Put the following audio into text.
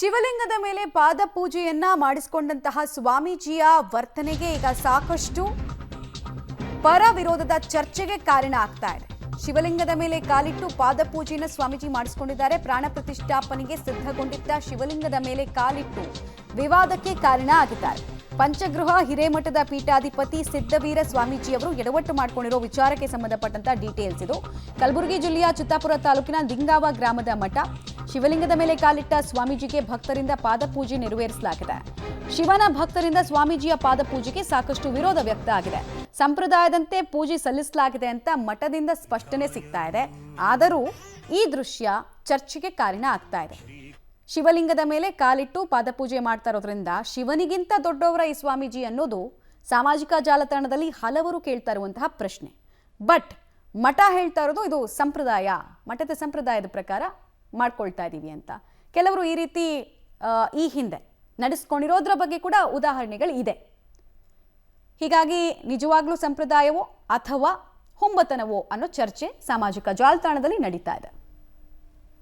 ಶಿವಲಿಂಗದ ಮೇಲೆ ಪಾದ ಪೂಜೆಯನ್ನ ಮಾಡಿಸಿಕೊಂಡಂತಹ ಸ್ವಾಮೀಜಿಯ ವರ್ತನೆಗೆ ಈಗ ಸಾಕಷ್ಟು ಪರ ವಿರೋಧದ ಚರ್ಚೆಗೆ ಕಾರಣ ಆಗ್ತಾ ಇದೆ. ಶಿವಲಿಂಗದ ಮೇಲೆ ಕಾಲಿಟ್ಟು ಪಾದ ಪೂಜೆಯನ್ನು ಸ್ವಾಮೀಜಿ ಮಾಡಿಸಿಕೊಂಡಿದ್ದಾರೆ. ಪ್ರಾಣ ಪ್ರತಿಷ್ಠಾಪನೆಗೆ ಸಿದ್ಧಗೊಂಡಿದ್ದ ಶಿವಲಿಂಗದ ಮೇಲೆ ಕಾಲಿಟ್ಟು ವಿವಾದಕ್ಕೆ ಕಾರಣ ಆಗಿದ್ದಾರೆ. ಪಂಚಗೃಹ ಹಿರೇಮಠದ ಪೀಠಾಧಿಪತಿ ಸಿದ್ದವೀರ ಸ್ವಾಮೀಜಿ ಅವರು ಎಡವಟ್ಟು ಮಾಡಿಕೊಂಡಿರೋ ವಿಚಾರಕ್ಕೆ ಸಂಬಂಧಪಟ್ಟಂತ ಡೀಟೇಲ್ಸ್ ಇದು. ಕಲಬುರಗಿ ಜಿಲ್ಲೆಯ ಚಿತ್ತಾಪುರ ತಾಲೂಕಿನ ಲಿಂಗಾವ ಗ್ರಾಮದ ಮಠ. ಶಿವಲಿಂಗದ ಮೇಲೆ ಕಾಲಿಟ್ಟ ಸ್ವಾಮೀಜಿಗೆ ಭಕ್ತರಿಂದ ಪಾದ ಪೂಜೆ ನೆರವೇರಿಸಲಾಗಿದೆ. ಶಿವನ ಭಕ್ತರಿಂದ ಸ್ವಾಮೀಜಿಯ ಪಾದ ಪೂಜೆಗೆ ಸಾಕಷ್ಟು ವಿರೋಧ ವ್ಯಕ್ತ ಆಗಿದೆ. ಸಂಪ್ರದಾಯದಂತೆ ಪೂಜೆ ಸಲ್ಲಿಸಲಾಗಿದೆ ಅಂತ ಮಠದಿಂದ ಸ್ಪಷ್ಟನೆ ಸಿಗ್ತಾ ಇದೆ. ಆದರೂ ಈ ದೃಶ್ಯ ಚರ್ಚೆಗೆ ಕಾರಣ ಆಗ್ತಾ ಇದೆ. ಶಿವಲಿಂಗದ ಮೇಲೆ ಕಾಲಿಟ್ಟು ಪಾದಪೂಜೆ ಮಾಡ್ತಾ ಇರೋದ್ರಿಂದ ಶಿವನಿಗಿಂತ ದೊಡ್ಡವರ ಈ ಸ್ವಾಮೀಜಿ ಅನ್ನೋದು ಸಾಮಾಜಿಕ ಜಾಲತಾಣದಲ್ಲಿ ಹಲವರು ಕೇಳ್ತಾ ಇರುವಂತಹ ಪ್ರಶ್ನೆ. ಬಟ್ ಮಠ ಹೇಳ್ತಾ ಇರೋದು ಇದು ಸಂಪ್ರದಾಯ, ಮಠದ ಸಂಪ್ರದಾಯದ ಪ್ರಕಾರ ಮಾಡ್ಕೊಳ್ತಾ ಇದ್ದೀವಿ ಅಂತ. ಕೆಲವರು ಈ ರೀತಿ ಈ ಹಿಂದೆ ನಡೆಸ್ಕೊಂಡಿರೋದ್ರ ಬಗ್ಗೆ ಕೂಡ ಉದಾಹರಣೆಗಳು ಇದೆ. ಹೀಗಾಗಿ ನಿಜವಾಗ್ಲೂ ಸಂಪ್ರದಾಯವೋ ಅಥವಾ ಹುಂಬತನವೋ ಅನ್ನೋ ಚರ್ಚೆ ಸಾಮಾಜಿಕ ಜಾಲತಾಣದಲ್ಲಿ ನಡೀತಾ ಇದೆ.